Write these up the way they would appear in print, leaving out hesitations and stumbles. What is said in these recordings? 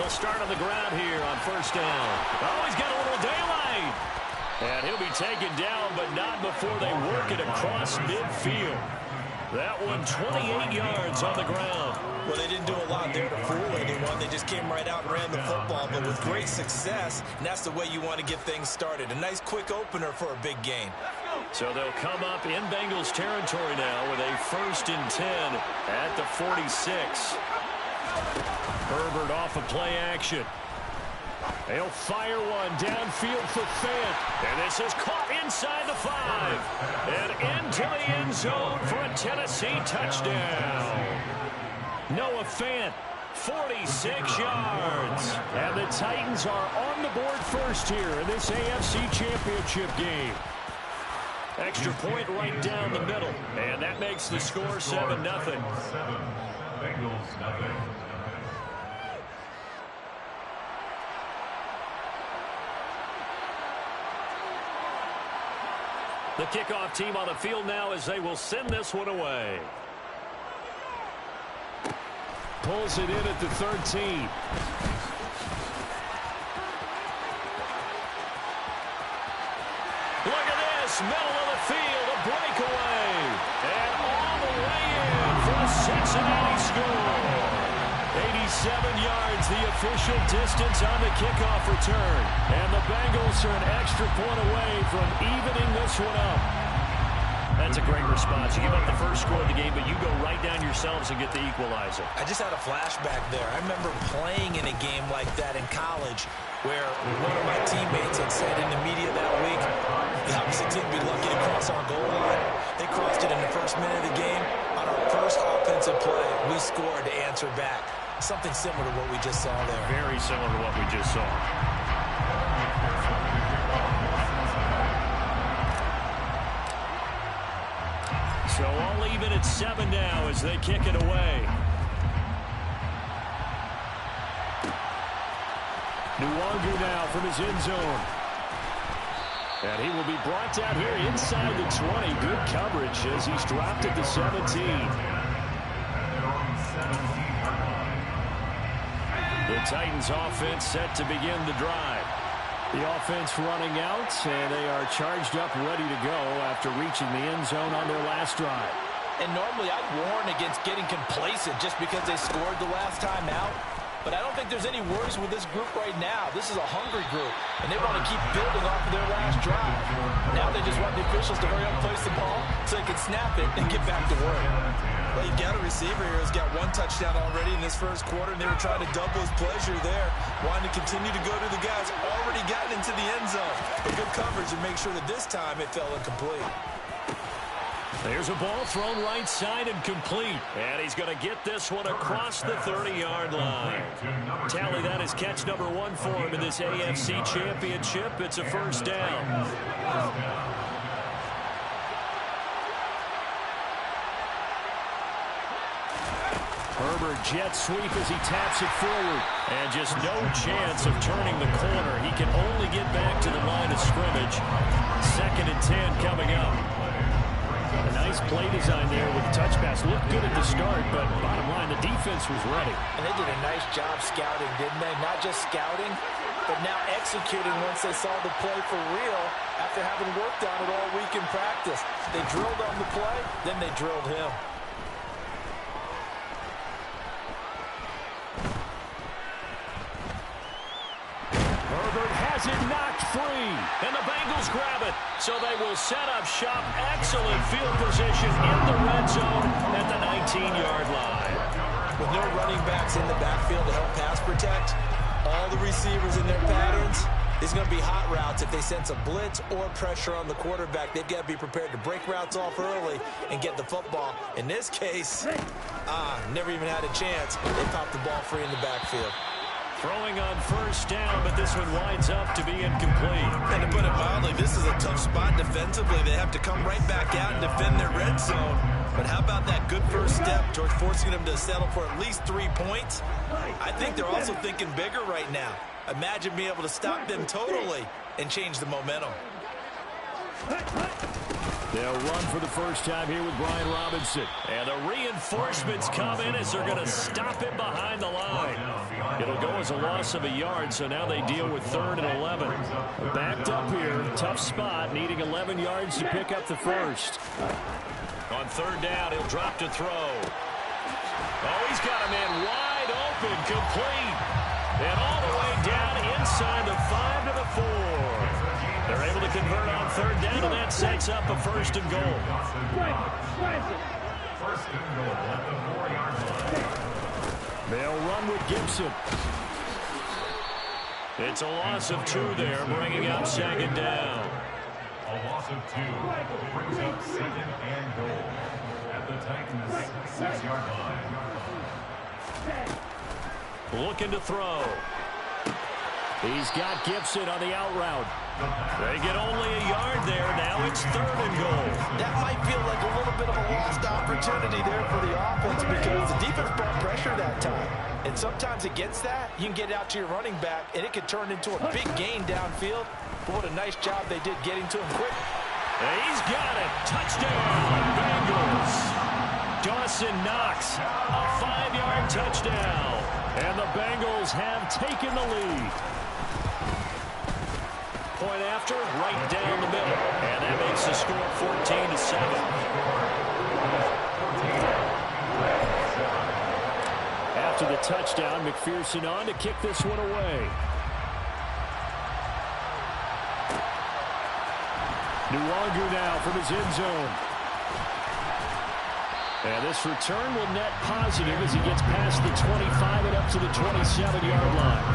They'll start on the ground here on first down. Oh, he's got a little daylight. And he'll be taken down, but not before they work it across midfield. That one 28 yards on the ground. Well, they didn't do a lot there to fool anyone. They just came right out and ran the football, but with great success, and that's the way you want to get things started. A nice quick opener for a big gain. So they'll come up in Bengals territory now with a 1st and 10 at the 46. Herbert off of play action. They'll fire one downfield for Fant. And this is caught inside the 5. And into the end zone for a Tennessee touchdown. Noah Fant, 46 yards. And the Titans are on the board first here in this AFC Championship game. Extra point right down the middle. And that makes the score 7-0. Bengals nothing. The kickoff team on the field now as they will send this one away. Pulls it in at the 13. Look at this, middle of the field, a breakaway. And all the way in for a Cincinnati score. 87 yards, the official distance on the kickoff return. And the Bengals are an extra point away from evening this one up. That's a great response. You give up the first score of the game, but you go right down yourselves and get the equalizer. I just had a flashback there. I remember playing in a game like that in college where one of my teammates had said in the media that week, the opposite team would be lucky to cross our goal line. They crossed it in the first minute of the game. On our first offensive play, we scored to answer back. Something similar to what we just saw there. Very similar to what we just saw. So all even at 7 now as they kick it away. Nwangu now from his end zone. And he will be brought down here inside the 20. Good coverage as he's dropped at the 17. The Titans offense set to begin the drive. The offense running out, and they are charged up, ready to go after reaching the end zone on their last drive. And normally I'd warn against getting complacent just because they scored the last time out. But I don't think there's any worries with this group right now. This is a hungry group, and they want to keep building off of their last drive. Now they just want the officials to hurry up and place the ball so they can snap it and get back to work. Well, you've got a receiver here who's got 1 touchdown already in this first quarter, and they were trying to double his pleasure there, wanting to continue to go to the guys already gotten into the end zone. But good coverage and make sure that this time it fell incomplete. There's a ball thrown right side and complete. And he's going to get this one across the 30-yard line. Tally, that is catch number 1 for him in this AFC Championship. It's a first down. Herbert jet sweep as he taps it forward. And just no chance of turning the corner. He can only get back to the line of scrimmage. 2nd and 10 coming up. A nice play design there with the touch pass. Looked good at the start, but bottom line, the defense was ready. And they did a nice job scouting, didn't they? Not just scouting, but now executing once they saw the play for real after having worked on it all week in practice. They drilled on the play, then they drilled him. Herbert has it knocked free, and the Bengals grab it. So they will set up shop. Excellent field position in the red zone at the 19-yard line. With no running backs in the backfield to help pass protect, all the receivers in their patterns, there's going to be hot routes if they sense a blitz or pressure on the quarterback. They've got to be prepared to break routes off early and get the football. In this case, never even had a chance. They popped the ball free in the backfield. Throwing on first down, but this one winds up to be incomplete. And to put it mildly, this is a tough spot defensively. They have to come right back out and defend their red zone. But how about that good first step towards forcing them to settle for at least 3 points? I think they're also thinking bigger right now. Imagine being able to stop them totally and change the momentum. They'll run for the first time here with Brian Robinson. And the reinforcements come in as they're going to stop him behind the line. It'll go as a loss of a yard, so now they deal with 3rd and 11. Backed up here, tough spot, needing 11 yards to pick up the first. On 3rd down, he'll drop to throw. Oh, he's got a man wide open, complete. And all the way down inside the 5 to the 4. They're able to convert on 3rd down, and that sets up a 1st and goal. 1st and goal at the 4-yard line. They'll run with Gibson. It's a loss of 2 there, bringing up 2nd down. A loss of 2 brings up 2nd and goal at the Titans' 6-yard line. Looking to throw. He's got Gibson on the out route. They get only a yard there. Now it's 3rd and goal. That might feel like a little bit of a lost opportunity there for the offense because the defense brought pressure that time. And sometimes against that, you can get out to your running back, and it could turn into a big gain downfield. But what a nice job they did getting to him quick. And he's got it. Touchdown, Bengals. Dawson Knox, a 5-yard touchdown. And the Bengals have taken the lead. Point after, right down the middle. And that makes the score 14-7. After the touchdown, McPherson on to kick this one away. Nwangu now from his end zone. And this return will net positive as he gets past the 25 and up to the 27-yard line.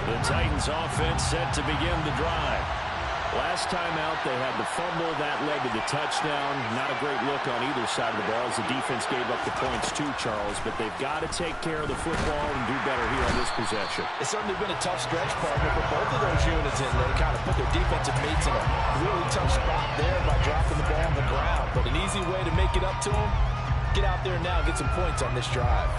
The Titans offense set to begin the drive. Last time out, they had the fumble. That led to the touchdown. Not a great look on either side of the ball as the defense gave up the points too, Charles. But they've got to take care of the football and do better here on this possession. It's certainly been a tough stretch, partner, for both of those units in. They kind of put their defensive mates in a really tough spot there by dropping the ball on the ground. But an easy way to make it up to them, get out there now and get some points on this drive.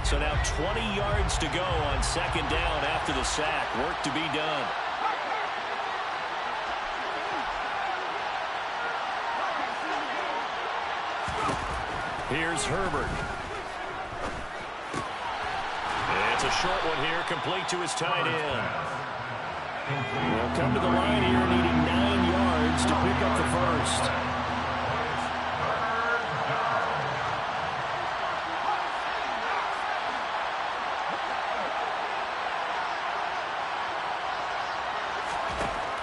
So now 20 yards to go on 2nd down after the sack. Work to be done. Here's Herbert. It's a short one here, complete to his tight end. They'll come to the line here, needing 9 yards to pick up the first.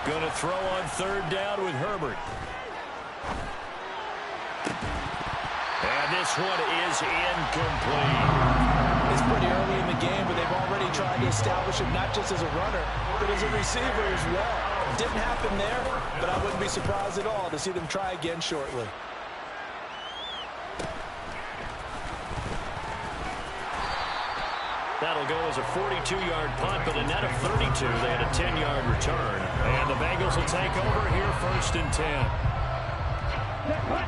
Going to throw on 3rd down with Herbert. And this one is incomplete. It's pretty early in the game, but they've already tried to establish him not just as a runner, but as a receiver as well. Didn't happen there, but I wouldn't be surprised at all to see them try again shortly. That'll go as a 42-yard punt, but a net of 32. They had a 10-yard return. And the Bengals will take over here 1st and 10.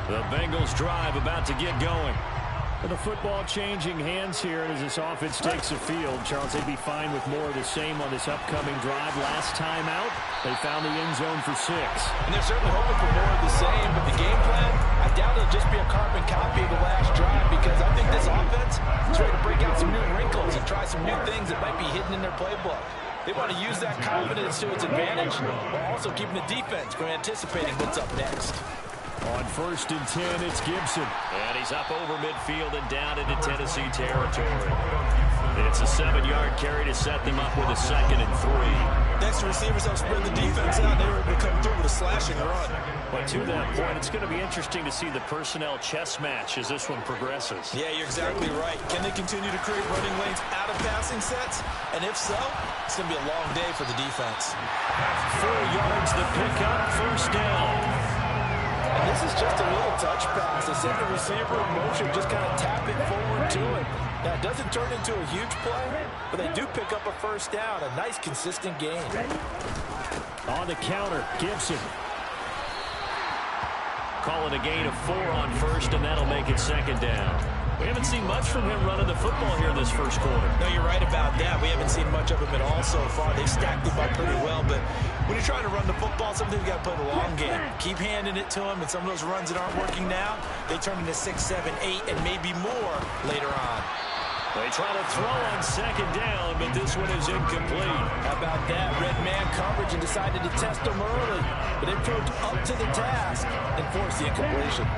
The Bengals drive about to get going. And the football changing hands here as this offense takes the field. Charles, they'd be fine with more of the same on this upcoming drive. Last time out, they found the end zone for 6. And they're certainly hoping for more of the same, but the game plan, I doubt it'll just be a carbon copy of the last drive because I think this offense is ready to break out some new wrinkles and try some new things that might be hidden in their playbook. They want to use that confidence to its advantage while also keeping the defense from anticipating what's up next. On 1st and 10, it's Gibson. And he's up over midfield and down into Tennessee territory. It's a 7-yard carry to set them up with a 2nd and 3. Next, the receivers help spread the defense out. They were able to come through with a slashing run. But to that point, it's going to be interesting to see the personnel chess match as this one progresses. Yeah, you're exactly right. Can they continue to create running lanes out of passing sets? And if so, it's going to be a long day for the defense. 4 yards to pick up, 1st down. And this is just a little touch pass. They send the receiver in motion, just kind of tap it forward to it. Now, it doesn't turn into a huge play, but they do pick up a 1st down. A nice, consistent gain. On the counter, Gibson. Call it a gain of 4 on 1st, and that'll make it 2nd down. We haven't seen much from him running the football here this first quarter. No, you're right about that. We haven't seen much of him at all so far. They've stacked him up pretty well, but when you're trying to run the football, sometimes you got to play the long game. Keep handing it to him, and some of those runs that aren't working now, they turn into 6, 7, 8, and maybe more later on. They try to throw on second down, but this one is incomplete. How about that? Red man coverage and decided to test him early, but they proved up to the task and forced the incompletion.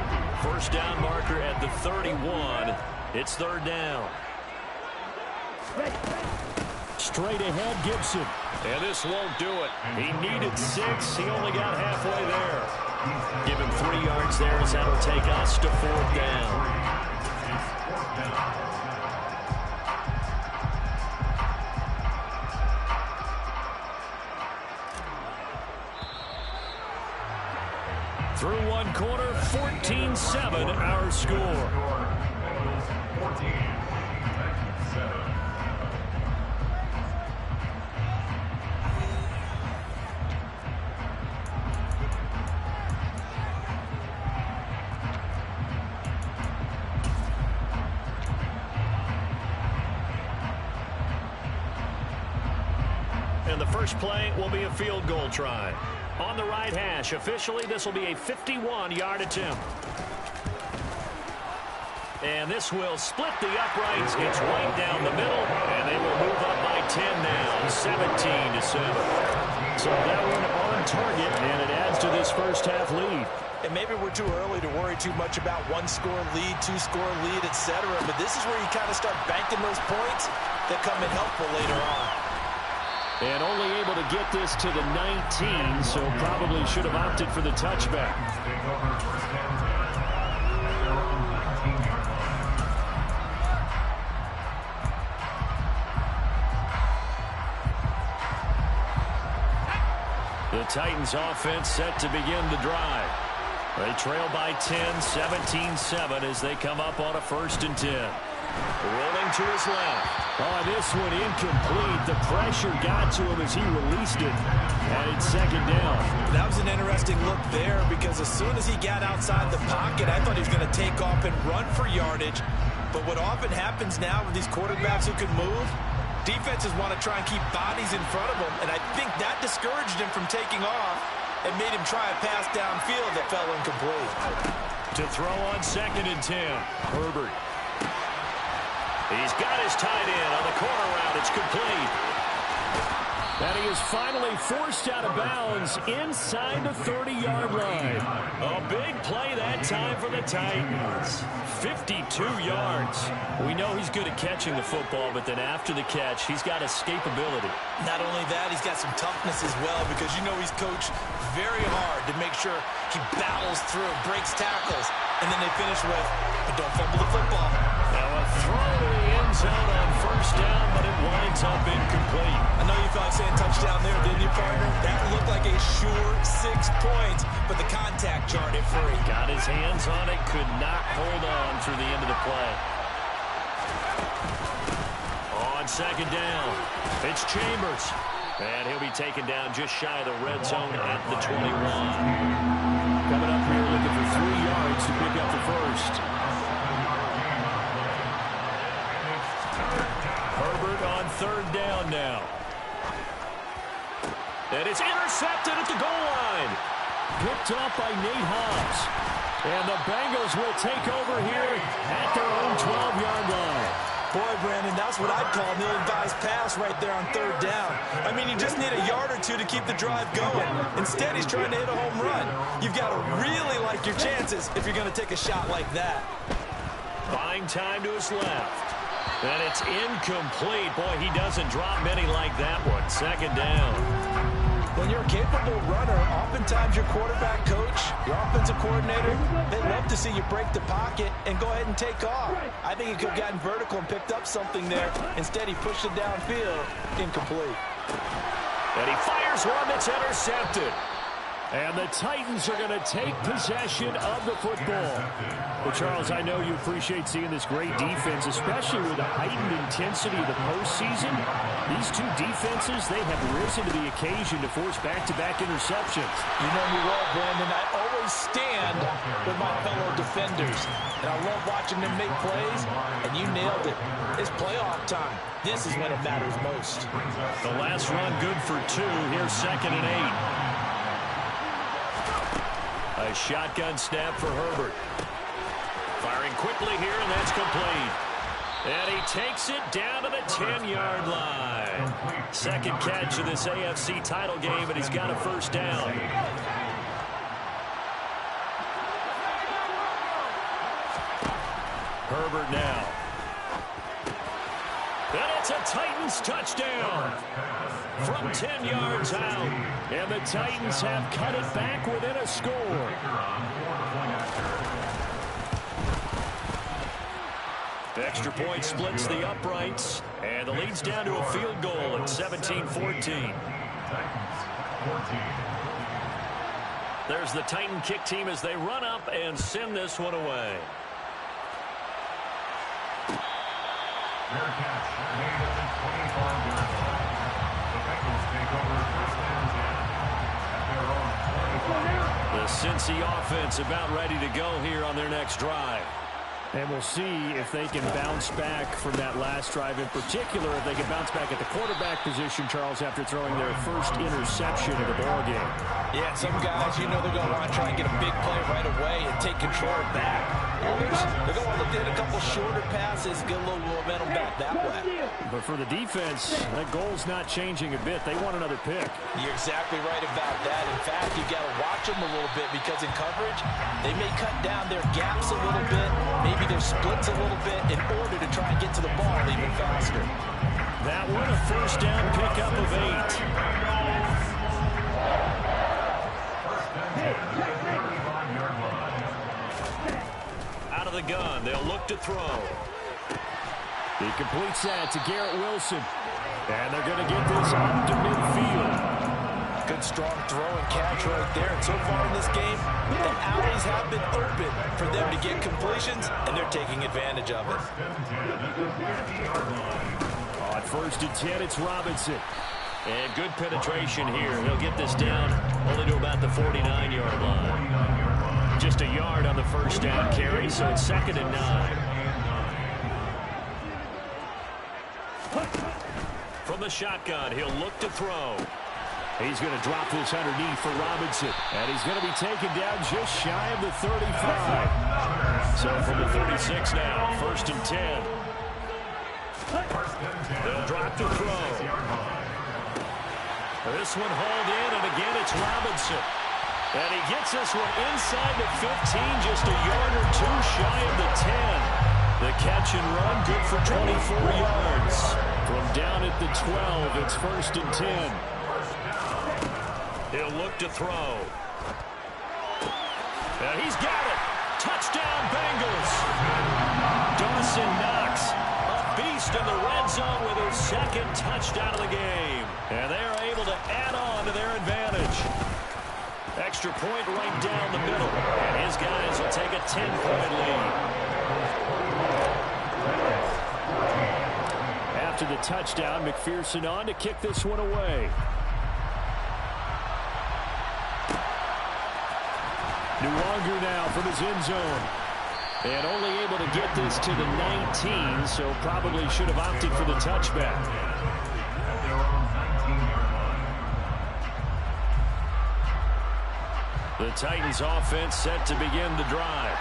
First down marker at the 31. It's third down. Straight ahead, Gibson. And this won't do it. He needed 6. He only got halfway there. Give him 3 yards there as that'll take us to fourth down. Through one quarter, 14-7 our score. 14-7. And the first play will be a field goal try. On the right hash, officially, this will be a 51-yard attempt. And this will split the uprights. It's right down the middle, and they will move up by 10 now, 17-7. So that one on target, and it adds to this first half lead. And maybe we're too early to worry too much about 1-score lead, 2-score lead, etc. But this is where you kind of start banking those points that come in helpful later on. And only able to get this to the 19, so probably should have opted for the touchback. The Titans offense set to begin the drive. They trail by 10, 17-7 as they come up on a 1st and 10. Rolling to his left. Oh, this one incomplete. The pressure got to him as he released it. And it's second down. That was an interesting look there because as soon as he got outside the pocket, I thought he was going to take off and run for yardage. But what often happens now with these quarterbacks who can move, defenses want to try and keep bodies in front of them. And I think that discouraged him from taking off and made him try a pass downfield that fell incomplete. To throw on 2nd and 10, Herbert. He's got his tight end on the corner route. It's complete. And he is finally forced out of bounds inside the 30-yard line. A big play that time for the Titans. 52 yards. We know he's good at catching the football, but then after the catch, he's got escapability. Not only that, he's got some toughness as well because you know he's coached very hard to make sure he battles through, breaks tackles, and then they finish with, but don't fumble the football. Now a throw to the end zone on 1st down, but it winds up incomplete. I know you felt like saying touchdown there, didn't you, partner? That looked like a sure 6 points, but the contact jarred it free. Got his hands on it, could not hold on through the end of the play. On 2nd down, it's Chambers. And he'll be taken down just shy of the red zone at the 21. Coming up here looking for 3 yards to pick up the first. Herbert on 3rd down now. And it's intercepted at the goal line. Picked up by Nate Hobbs. And the Bengals will take over here at their own 12-yard line. Boy, Brandon, that's what I'd call an ill-advised pass right there on 3rd down. I mean, you just need a yard or two to keep the drive going. Instead, he's trying to hit a home run. You've got to really like your chances if you're going to take a shot like that. Buying time to his left. And it's incomplete. Boy, he doesn't drop many like that one. 2nd down. When you're a capable runner, oftentimes your quarterback coach, your offensive coordinator, they love to see you break the pocket and go ahead and take off. I think he could have gotten vertical and picked up something there. Instead, he pushed it downfield. Incomplete. And he fires one that's intercepted. And the Titans are going to take possession of the football. Well, Charles, I know you appreciate seeing this great defense, especially with the heightened intensity of the postseason. These two defenses, they have risen to the occasion to force back-to-back interceptions. You know me well, Brandon. I always stand with my fellow defenders. And I love watching them make plays, and you nailed it. It's playoff time. This is when it matters most. The last run good for 2. Here's 2nd and 8. A shotgun snap for Herbert. Firing quickly here, and that's complete. And he takes it down to the 10-yard line. Second catch of this AFC title game, and he's got a first down. Herbert now. And it's a Titans touchdown from 10 yards out. And the Titans have cut it back within a score. The extra point splits the uprights, and the lead's down to a field goal at 17-14. There's the Titan kick team as they run up and send this one away. Fair catch made at the 25-yard line. The Bengals take over 1st and 10 at their own 25. The Cincy offense about ready to go here on their next drive. And we'll see if they can bounce back from that last drive, in particular if they can bounce back at the quarterback position, Charles, after throwing their first interception of the ballgame. Yeah, some guys, you know they're going to want to try and get a big play right away and take control back. Others, they're going to want to get a couple shorter passes, get a little momentum back that way. But for the defense, that goal's not changing a bit. They want another pick. You're exactly right about that. In fact, you've got to watch them a little bit because in coverage, they may cut down their gaps a little bit, maybe their splits a little bit in order to try and get to the ball even faster. That one a first down pickup of 8. Out of the gun, they'll look to throw. He completes that to Garrett Wilson. And they're going to get this up to midfield. Good strong throw and catch right there. And so far in this game, the alleys have been open for them to get completions, and they're taking advantage of it. On 1st and 10, it's Robinson. And good penetration here. He'll get this down only to about the 49-yard line. Just a yard on the first down carry, so it's 2nd and 9. From the shotgun, he'll look to throw. He's going to drop this underneath for Robinson. And he's going to be taken down just shy of the 35. So from the 36 now, 1st and 10. They'll drop to throw. This one hauled in, and again it's Robinson. And he gets this one inside the 15, just a yard or 2 shy of the 10. The catch and run, good for 24 yards. From down at the 12, it's 1st and 10. He'll look to throw. And he's got it. Touchdown, Bengals. Dawson Knox, a beast in the red zone with his 2nd touchdown of the game. And they are able to add on to their advantage. Extra point right down the middle. And his guys will take a 10-point lead. After the touchdown, McPherson on to kick this one away. Nuwanger now from his end zone. And only able to get this to the 19, so probably should have opted for the touchback. The Titans offense set to begin the drive.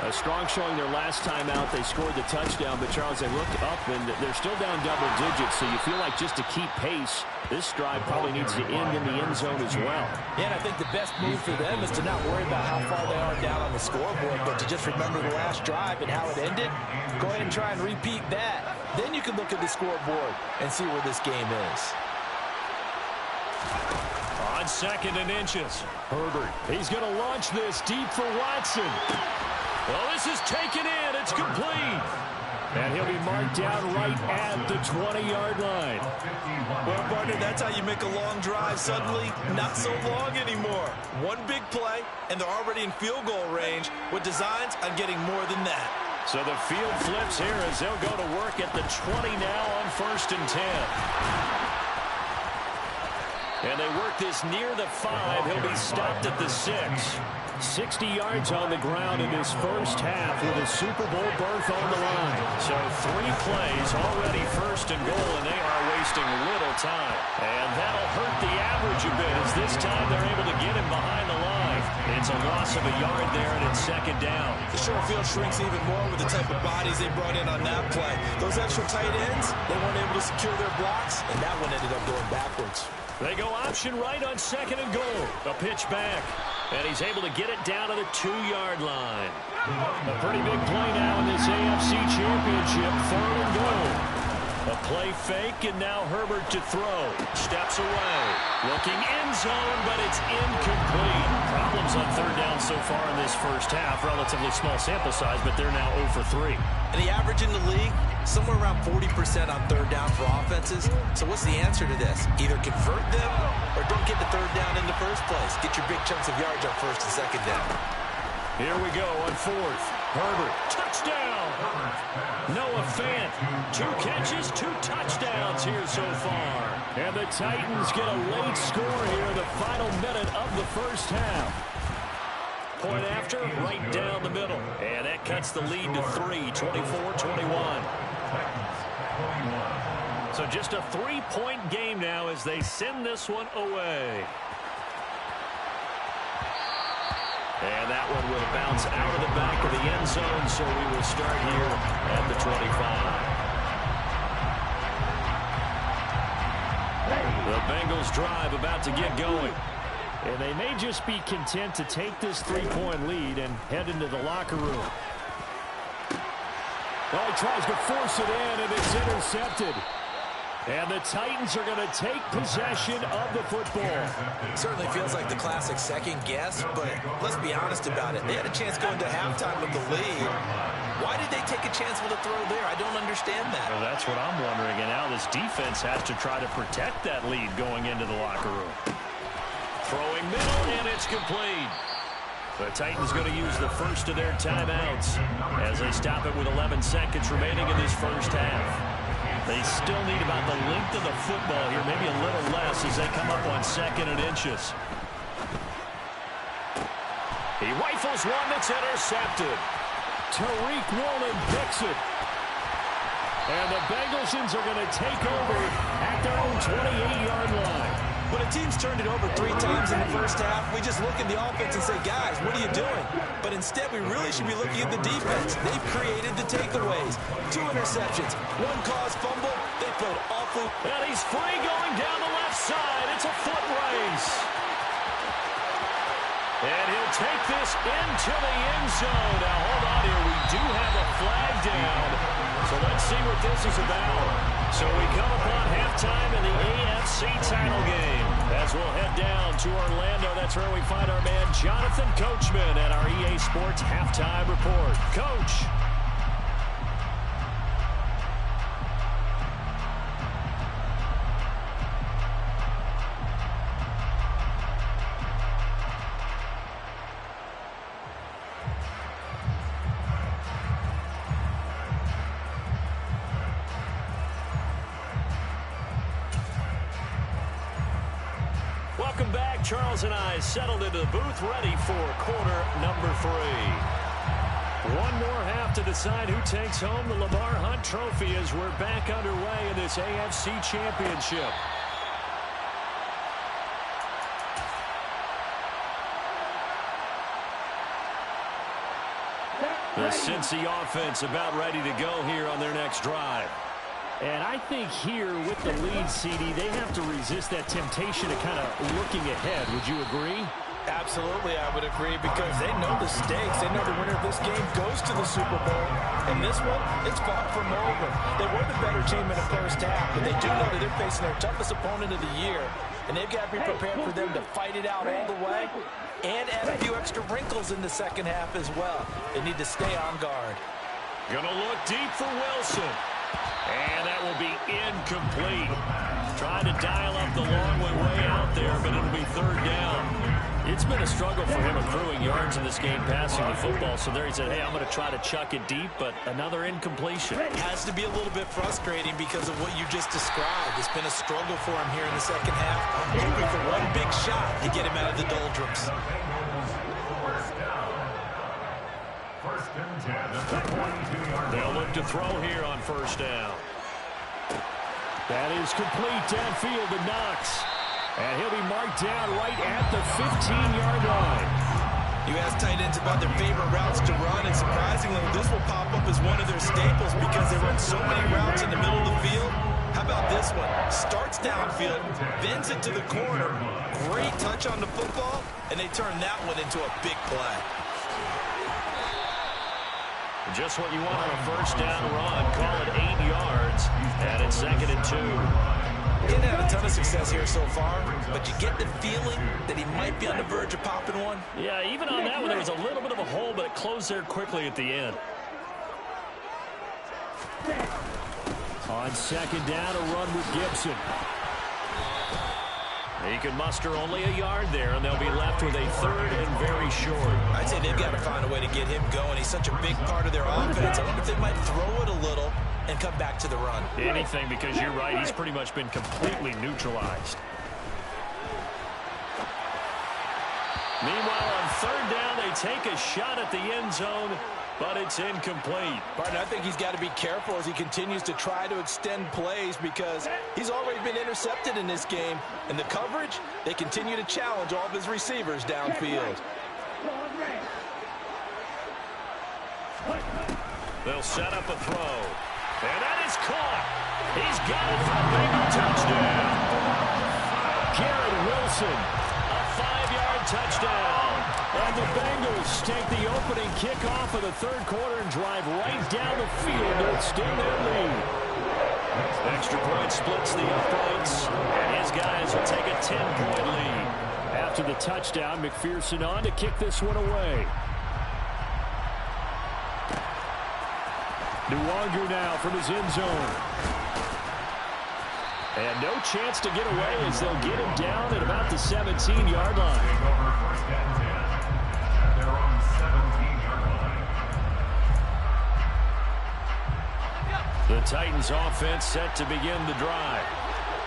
A strong showing their last time out. They scored the touchdown, but Charles, they looked up and they're still down double digits, so you feel like just to keep pace, this drive probably needs to end in the end zone as well. Yeah, and I think the best move for them is to not worry about how far they are down on the scoreboard, but to just remember the last drive and how it ended. Go ahead and try and repeat that. Then you can look at the scoreboard and see where this game is. On 2nd and inches, Herbert. He's going to launch this deep for Watson. Well, this is taken in. It's complete. And he'll be marked down right at the 20-yard line. Well, partner, that's how you make a long drive suddenly not so long anymore. One big play, and they're already in field goal range with designs on getting more than that. So the field flips here as they'll go to work at the 20 now on 1st and 10. And they work this near the 5. He'll be stopped at the 6. 60 yards on the ground in this first half with a Super Bowl berth on the line. So 3 plays, already first and goal, and they are wasting little time. And that'll hurt the average a bit as this time they're able to get him behind the line. It's a loss of a yard there, and it's second down. The short field shrinks even more with the type of bodies they brought in on that play. Those extra tight ends, they weren't able to secure their blocks, and that one ended up going backwards. They go option right on second and goal. A pitch back. And he's able to get it down to the 2-yard line. A pretty big play now in this AFC Championship. 3rd and goal. A play fake, and now Herbert to throw. Steps away. Looking end zone, but it's incomplete. Problems on 3rd down so far in this first half. Relatively small sample size, but they're now 0 for 3. And the average in the league, somewhere around 40% on 3rd down for offenses. So what's the answer to this? Either convert them or don't get the 3rd down in the first place. Get your big chunks of yards on 1st and 2nd down. Here we go on 4th. Herbert, touchdown! Noah Fant, 2 catches, 2 touchdowns here so far. And the Titans get a late score here in the final minute of the first half. Point after, right down the middle. And that cuts the lead to 3, 24-21. So just a 3-point game now as they send this one away. And that one will bounce out of the back of the end zone, so we will start here at the 25. The Bengals drive about to get going. And they may just be content to take this 3-point lead and head into the locker room. Well, he tries to force it in, and it's intercepted. And the Titans are going to take possession of the football. Certainly feels like the classic second guess, but let's be honest about it. They had a chance going to halftime with the lead. Why did they take a chance with a throw there? I don't understand that. Well, that's what I'm wondering. And now this defense has to try to protect that lead going into the locker room. Throwing middle, and it's complete. The Titans going to use the first of their timeouts as they stop it with 11 seconds remaining in this first half. They still need about the length of the football here, maybe a little less as they come up on 2nd and inches. He rifles one that's intercepted. Tariq Woolen picks it. And the Bengalsians are going to take over at their own 28-yard line. When a team's turned it over 3 times in the first half, we just look at the offense and say, guys, what are you doing? But instead, we really should be looking at the defense. They've created the takeaways. 2 interceptions, 1 caused fumble. They played awfully. And he's free going down the left side. It's a foot race. And he'll take this into the end zone. Now, hold on here. We do have a flag down. So let's see what this is about. So we come upon halftime in the AFC title game. As we'll head down to Orlando, that's where we find our man Jonathan Coachman at our EA Sports Halftime Report. Coach. Welcome back. Charles and I settled into the booth, ready for quarter number 3. One more half to decide who takes home the Lamar Hunt Trophy as we're back underway in this AFC Championship. The Cincy offense about ready to go here on their next drive. And I think here with the lead, CD, they have to resist that temptation to kind of looking ahead. Would you agree? Absolutely, I would agree, because they know the stakes. They know the winner of this game goes to the Super Bowl. And this one, it's fought from over. They were the better team in the first half, but they do know that they're facing their toughest opponent of the year. And they've got to be prepared for them to fight it out all the way and add a few extra wrinkles in the second half as well. They need to stay on guard. Gonna look deep for Wilson. And that will be incomplete. Trying to dial up the long way out there, but it'll be 3rd down. It's been a struggle for him accruing yards in this game passing the football. So there he said, hey, I'm going to try to chuck it deep, but another incompletion. It has to be a little bit frustrating because of what you just described. It's been a struggle for him here in the second half, hoping for one big shot to get him out of the doldrums. First and 10 at the 22-yard line. They'll look to throw here on first down. That is complete downfield to Knox. And he'll be marked down right at the 15-yard line. You ask tight ends about their favorite routes to run, and surprisingly, this will pop up as one of their staples because they run so many routes in the middle of the field. How about this one? Starts downfield, bends it to the corner. Great touch on the football, and they turn that one into a big play. Just what you want on a first down run. Call it 8 yards, and it's 2nd and 2. He didn't have a ton of success here so far, but you get the feeling that he might be on the verge of popping one. Yeah, even on that one, there was a little bit of a hole, but it closed there quickly at the end. On second down, a run with Gibson. He can muster only a yard there, and they'll be left with a 3rd and very short. I'd say they've got to find a way to get him going. He's such a big part of their offense. I wonder if they might throw it a little and come back to the run. Anything, because you're right, he's pretty much been completely neutralized. Meanwhile, on 3rd down, they take a shot at the end zone, but it's incomplete. Partner, I think he's got to be careful as he continues to try to extend plays because he's already been intercepted in this game. And the coverage, they continue to challenge all of his receivers downfield. They'll set up a throw. And that is caught. He's got it for a Bengal touchdown. Garrett Wilson. A 5-yard touchdown. And the Bengals take the opening kickoff of the 3rd quarter and drive right down the field to extend their lead. Extra point splits the uprights, and his guys will take a 10-point lead. After the touchdown, McPherson on to kick this one away. Nwangu now from his end zone. And no chance to get away as they'll get him down at about the 17-yard line. Take over first and 10 at their own 17-yard line. The Titans offense set to begin the drive.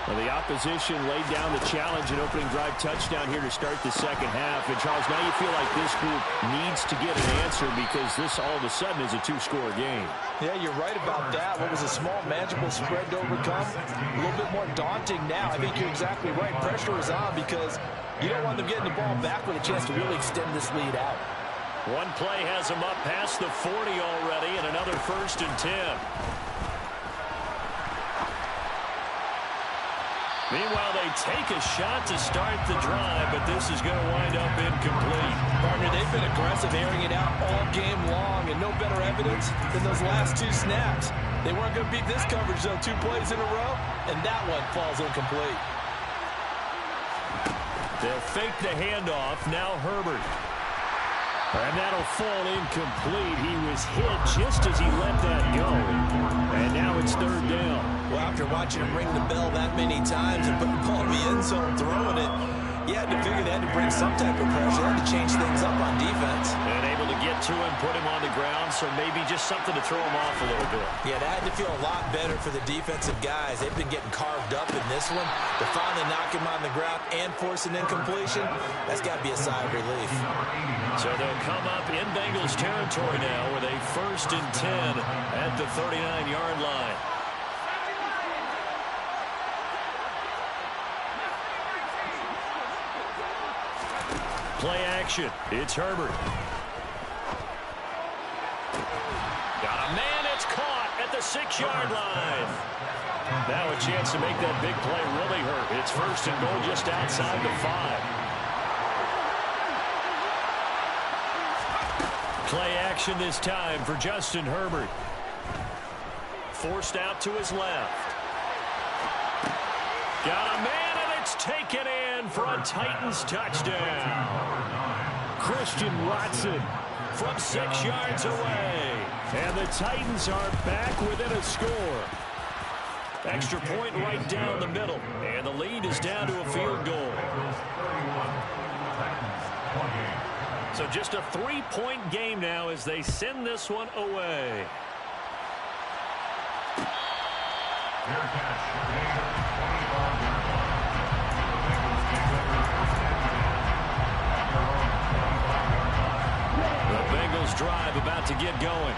Well, the opposition laid down the challenge and opening drive touchdown here to start the second half. And, Charles, now you feel like this group needs to get an answer because this all of a sudden is a 2-score game. Yeah, you're right about that. What was a small, manageable spread to overcome, a little bit more daunting now. I think you're exactly right. Pressure is on because you don't want them getting the ball back with a chance to really extend this lead out. One play has them up past the 40 already, and another 1st and 10. Meanwhile, they take a shot to start the drive, but this is going to wind up incomplete. Partner, they've been aggressive, airing it out all game long, and no better evidence than those last 2 snaps. They weren't going to beat this coverage, though, 2 plays in a row, and that one falls incomplete. They'll fake the handoff. Now Herbert. And that'll fall incomplete. He was hit just as he let that go. And now it's 3rd down. Well, after watching him ring the bell that many times and putting the ball in the end zone, throwing it, you had to figure they had to bring some type of pressure. They had to change things up on defense. And able to get to him, put him on the ground, so maybe just something to throw him off a little bit. Yeah, that had to feel a lot better for the defensive guys. They've been getting carved up in this one. To finally knock him on the ground and force an incompletion, that's got to be a sigh of relief. So they'll come up in Bengals territory now with a 1st and 10 at the 39-yard line. Play action. It's Herbert. Got a man. It's caught at the 6-yard line. Now a chance to make that big play really hurt. It's 1st and goal just outside the 5. Play action this time for Justin Herbert. Forced out to his left. Got a man, and it's taken in for a Titans touchdown. Christian Watson from 6 yards away. And the Titans are back within a score. Extra point right down the middle. And the lead is down to a field goal. So just a 3-point game now as they send this one away. The Bengals drive about to get going.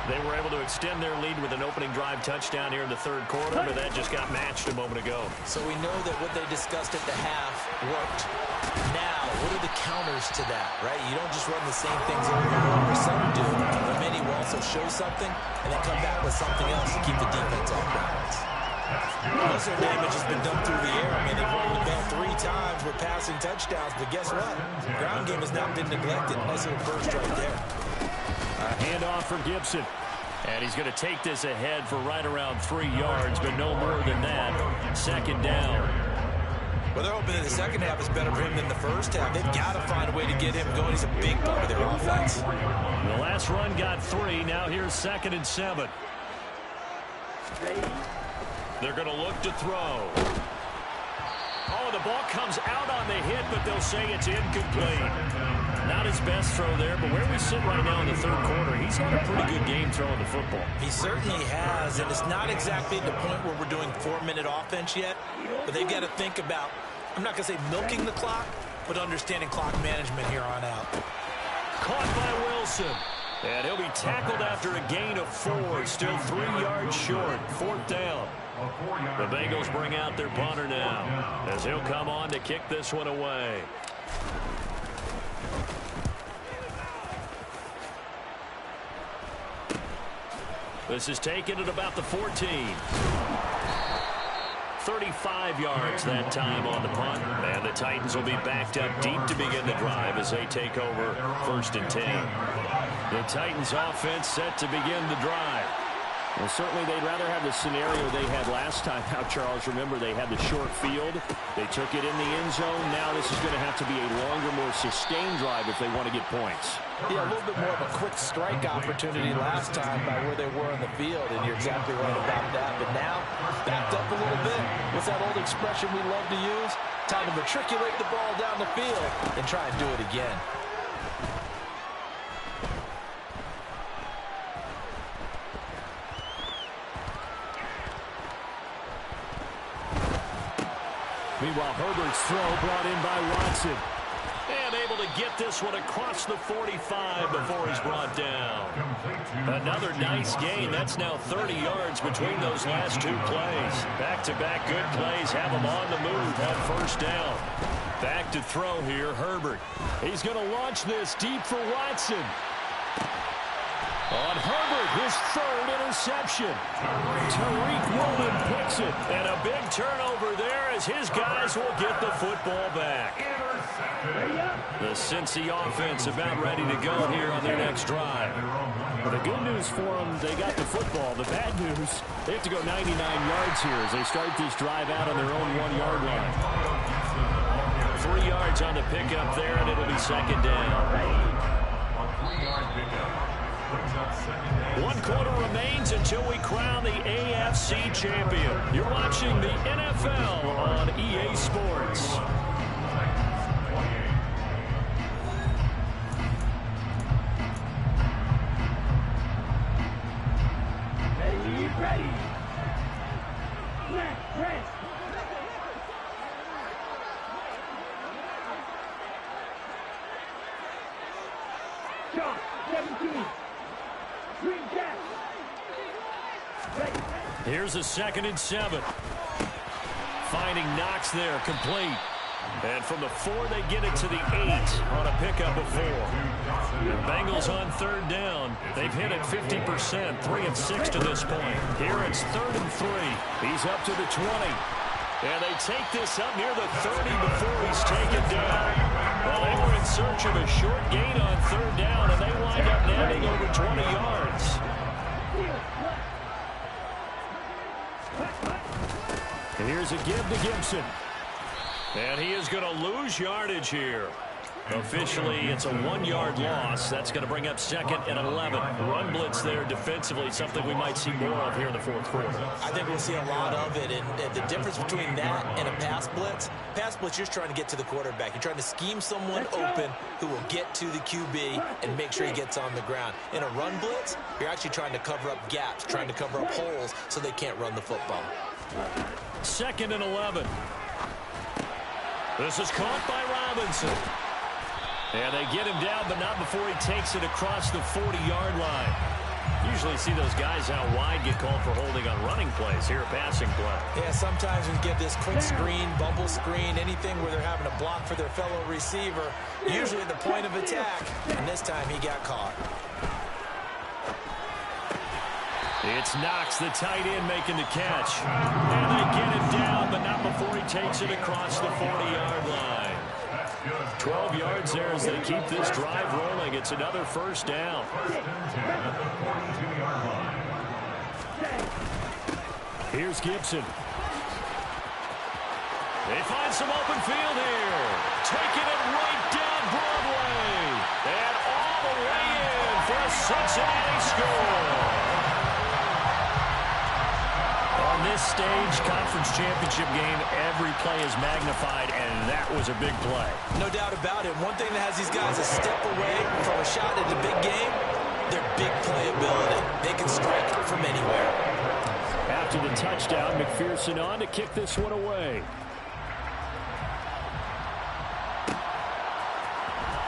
They were able to extend their lead with an opening drive touchdown here in the third quarter, but that just got matched a moment ago. So we know that what they discussed at the half worked. Now, what are the counters to that, right? You don't just run the same things over and over. Some do, but many will also show something and then come back with something else to keep the defense off balance. Most of the damage has been done through the air. I mean, they've run the ball 3 times with passing touchdowns, but guess what? Ground game has not been neglected. Nice little burst right there. A handoff for Gibson. And he's going to take this ahead for right around 3 yards, but no more than that. Second down. Well, they're hoping that the second half is better for him than the first half. They've got to find a way to get him going. He's a big part of their offense. The last run got 3. Now here's 2nd and 7. They're going to look to throw. Oh, the ball comes out on the hit, but they'll say it's incomplete. Not his best throw there, but where we sit right now in the third quarter, he's had a pretty good game throwing the football. He certainly has, and it's not exactly the point where we're doing 4-minute offense yet, but they've got to think about, I'm not going to say milking the clock, but understanding clock management here on out. Caught by Wilson. And he'll be tackled after a gain of 4, still 3 yards short. 4th down. The Bengals bring out their punter now as he'll come on to kick this one away. This is taken at about the 14. 35 yards that time on the punt. And the Titans will be backed up deep to begin the drive as they take over 1st and 10. The Titans offense set to begin the drive. Well, certainly they'd rather have the scenario they had last time. Now, Charles, remember, they had the short field. They took it in the end zone. Now this is going to have to be a longer, more sustained drive if they want to get points. Yeah, a little bit more of a quick strike opportunity last time by where they were on the field, and you're exactly right about that. But now, backed up a little bit. What's that old expression we love to use? Time to matriculate the ball down the field and try and do it again. Meanwhile, Herbert's throw brought in by Watson. And able to get this one across the 45 before he's brought down. Another nice gain. That's now 30 yards between those last 2 plays. Back-to-back good plays have him on the move on 1st down. Back to throw here, Herbert. He's going to launch this deep for Watson. On Herbert, his 3rd interception. Tariq Woolen picks it. And a big turnover there as his guys will get the football back. The Cincy offense about ready to go here on their next drive. Well, the good news for them, they got the football. The bad news, they have to go 99 yards here as they start this drive out on their own 1-yard line. 3 yards on the pickup there, and it'll be 2nd down. 1 quarter remains until we crown the AFC champion. You're watching the NFL on EA Sports. Ready. Ready. Shot, 17. Green cat. Ready. Here's a 2nd and 7. Finding Knox there, complete. And from the 4, they get it to the 8 on a pickup of 4. The Bengals on 3rd down. They've hit it 50%, 3 of 6 to this point. Here it's 3rd and 3. He's up to the 20. And they take this up near the 30 before he's taken down. Well, they were in search of a short gain on 3rd down, and they wind up netting over 20 yards. And here's a give to Gibson. And he is going to lose yardage here. Officially, it's a 1-yard loss. That's going to bring up 2nd and 11. Run blitz there defensively, something we might see more of here in the fourth quarter. I think we'll see a lot of it. And the difference between that and a pass blitz, you're just trying to get to the quarterback. You're trying to scheme someone open who will get to the QB and make sure he gets on the ground. In a run blitz, you're actually trying to cover up gaps, trying to cover up holes so they can't run the football. 2nd and 11. This is caught by Robinson. And they get him down, but not before he takes it across the 40-yard line. Usually see those guys out wide get called for holding on running plays. Here, a passing play. Yeah, sometimes we get this quick screen, bubble screen, anything where they're having to block for their fellow receiver, usually at the point of attack, and this time he got caught. It's Knox, the tight end, making the catch. And they get him down, but not before he takes it across the 40-yard line. 12 yards there as they keep this drive rolling. It's another first down. Here's Gibson. They find some open field here. Taking it right down Broadway. And all the way in for a Cincinnati score. On this stage, conference championship game, every play is magnified, and that was a big play. No doubt about it. One thing that has these guys a step away from a shot at the big game, their big playability. They can strike from anywhere. After the touchdown, McPherson on to kick this one away.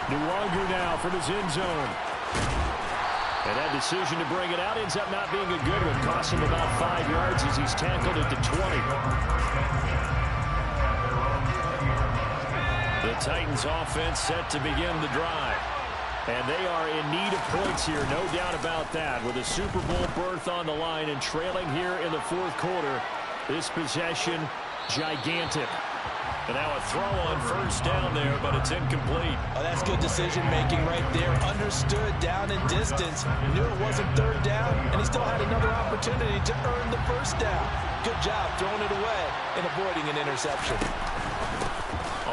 Nwangu now from his end zone. And that decision to bring it out ends up not being a good one. Costs him about 5 yards as he's tackled at the 20. The Titans offense set to begin the drive. And they are in need of points here, no doubt about that. With a Super Bowl berth on the line and trailing here in the fourth quarter, this possession gigantic. And now a throw on first down there, but it's incomplete. Oh, that's good decision-making right there. Understood down and distance. Knew it wasn't third down, and he still had another opportunity to earn the first down. Good job throwing it away and avoiding an interception.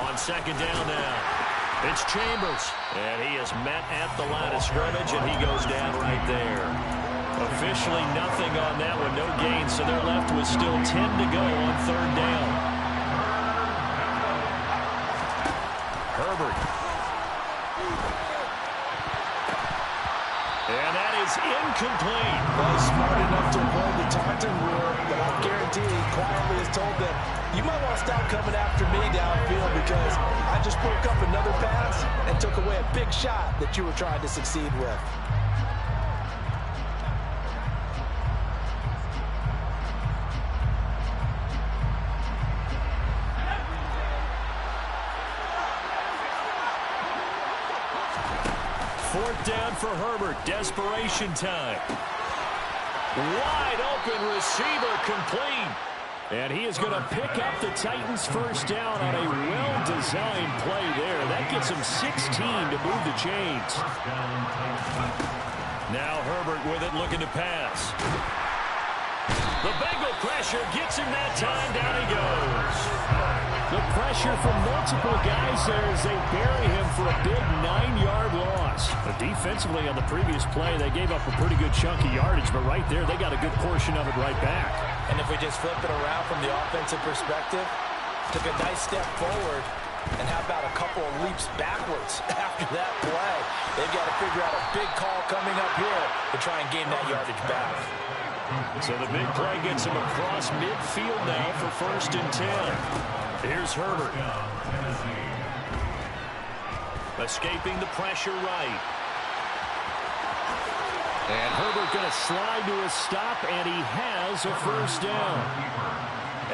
On second down now, it's Chambers. And he is met at the line of scrimmage, and he goes down right there. Officially nothing on that one, no gain, so they're left with still 10 to go on third down. Herbert. And that is incomplete. Well, he's smart enough to avoid the taunting rule, but I guarantee he quietly has told them, you might want to stop coming after me downfield because I just broke up another pass and took away a big shot that you were trying to succeed with. Fourth down for Herbert. Desperation time. Wide open receiver complete. And he is going to pick up the Titans' first down on a well-designed play there. That gets him 16 to move the chains. Now Herbert with it, looking to pass. The Bengal pressure gets him that time. Down he goes. The pressure from multiple guys there as they bury him for a big 9-yard loss. But defensively on the previous play, they gave up a pretty good chunk of yardage, but right there, they got a good portion of it right back. And if we just flip it around from the offensive perspective, took a nice step forward, and how about a couple of leaps backwards after that play? They've got to figure out a big call coming up here to try and gain that yardage back. So the big play gets him across midfield now for 1st and 10. Here's Herbert. Escaping the pressure right. And Herbert going to slide to a stop, and he has a first down.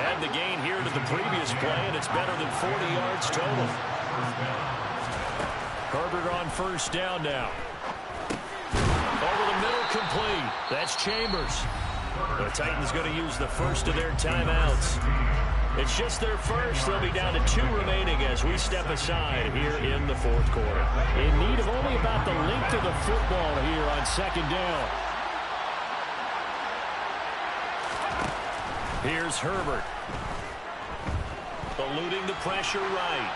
Add the gain here to the previous play, and it's better than 40 yards total. Herbert on first down now. Over the middle, complete. That's Chambers. The Titans going to use the first of their timeouts. It's just their first. They'll be down to 2 remaining as we step aside here in the fourth quarter. In need of only about the length of the football here on second down. Here's Herbert. Eluding the pressure right.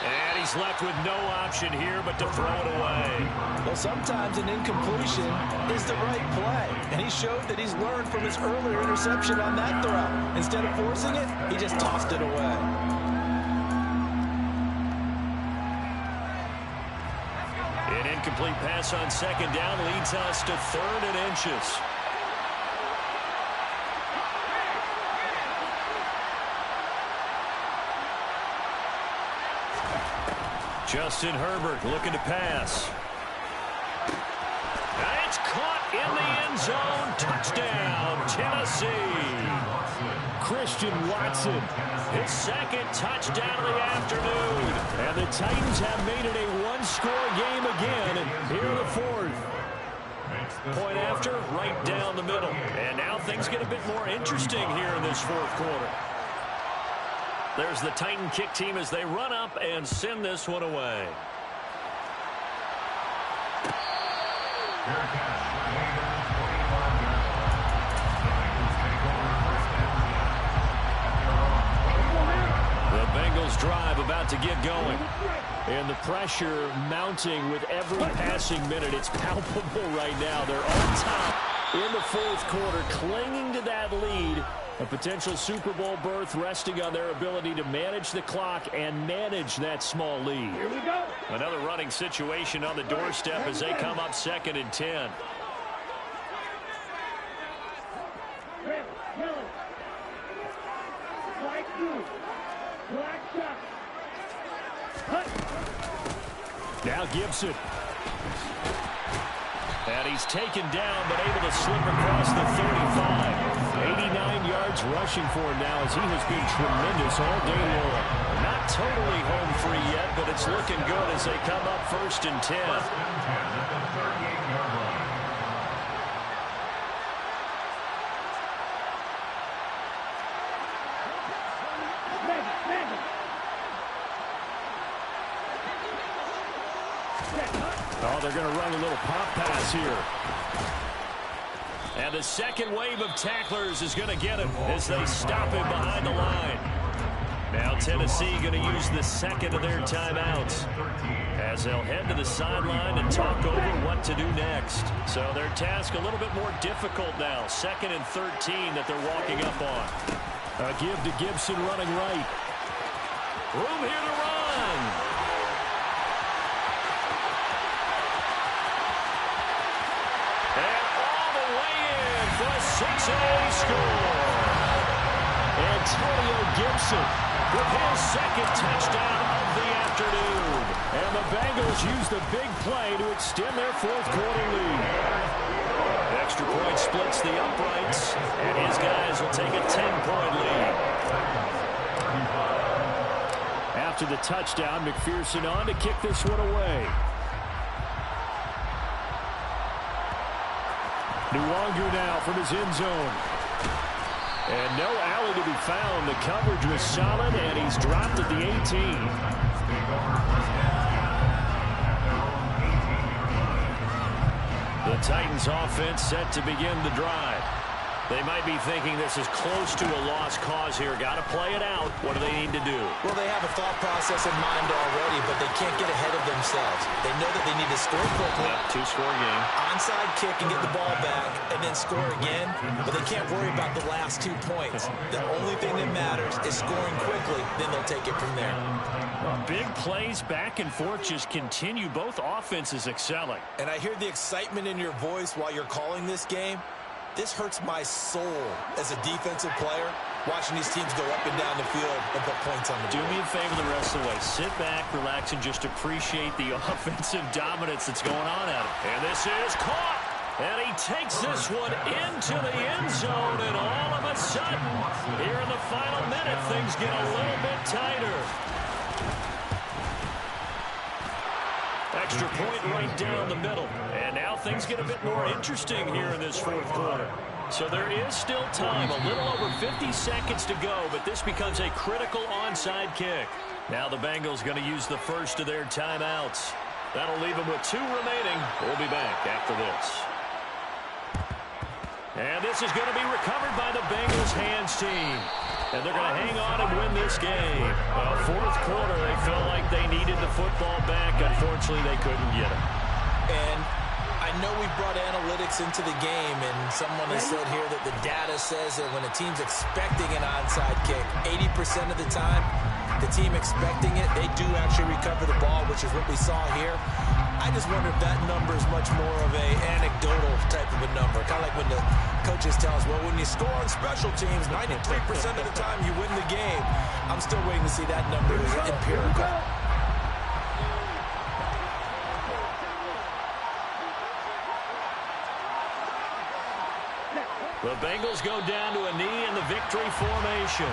And he's left with no option here but to throw it away. Well, sometimes an incompletion is the right play. And he showed that he's learned from his earlier interception on that throw. Instead of forcing it, he just tossed it away. An incomplete pass on second down leads us to 3rd and inches. Justin Herbert looking to pass. It's caught in the end zone. Touchdown, Tennessee. Christian Watson, His 2nd touchdown of the afternoon. and the Titans have made it a one-score game again here in the 4th. Point after, right down the middle. And now things get a bit more interesting here in this 4th quarter. There's the Titan kick team as they run up and send this one away. The Bengals drive about to get going. And the pressure mounting with every passing minute. It's palpable right now. They're on top in the 4th quarter, clinging to that lead. A potential Super Bowl berth resting on their ability to manage the clock and manage that small lead. Here we go. Another running situation on the doorstep as they come up 2nd and 10. Red, yellow. White, blue. Black shot. Hut. Now Gibson. And he's taken down but able to slip across the 35. 89 yards rushing for him now as he has been tremendous all day long. Not totally home free yet, but it's looking good as they come up 1st and 10. Oh, they're going to run a little pop pass here. And the second wave of tacklers is going to get him as they stop him behind the line. Now Tennessee going to use the 2nd of their timeouts as they'll head to the sideline and talk over what to do next. So their task a little bit more difficult now. 2nd and 13 that they're walking up on. A give to Gibson running right. Room here to run. For a 6-8 score. Antonio Gibson With his 2nd touchdown of the afternoon. And the Bengals use the big play to extend their 4th quarter lead. Extra point splits the uprights, and his guys will take a 10-point lead. After the touchdown, McPherson on to kick this one away. Nwangu now from his end zone. And no alley to be found. The coverage was solid, and he's dropped at the 18. The Titans offense set to begin the drive. They might be thinking this is close to a lost cause here. Got to play it out. What do they need to do? Well, they have a thought process in mind already, but they can't get ahead of themselves. They know that they need to score quickly. Yep, 2-score game. Onside kick and get the ball back and then score again, but they can't worry about the last 2 points. The only thing that matters is scoring quickly, then they'll take it from there. Big plays back and forth just continue. Both offenses excelling. And I hear the excitement in your voice while you're calling this game. This hurts my soul as a defensive player, watching these teams go up and down the field and put points on the Do board. me a favor the rest of the way. Sit back, relax, and just appreciate the offensive dominance that's going on at him. And this is caught. And he takes this one into the end zone. And all of a sudden, here in the final minute, things get a little bit tighter. Extra point right down the middle. And now things get a bit more interesting here in this 4th quarter. So there is still time, a little over 50 seconds to go, but this becomes a critical onside kick. Now the Bengals going to use the first of their timeouts. That'll leave them with 2 remaining. We'll be back after this. And this is going to be recovered by the Bengals hands team. And they're going to hang on and win this game. Well, fourth quarter, they felt like they needed the football back. Unfortunately, they couldn't get it. And I know we brought analytics into the game, and someone has said here that the data says that when a team's expecting an onside kick, 80% of the time, the team expecting it, they do actually recover the ball, which is what we saw here. I just wonder if that number is much more of a anecdotal type of a number. Kind of like when the coaches tell us, well, when you score on special teams, 93% of the time you win the game. I'm still waiting to see that number is empirical. The Bengals go down to a knee in the victory formation.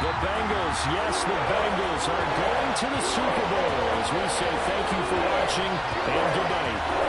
The Bengals, yes, the Bengals are going to the Super Bowl. As we say thank you for watching and good night.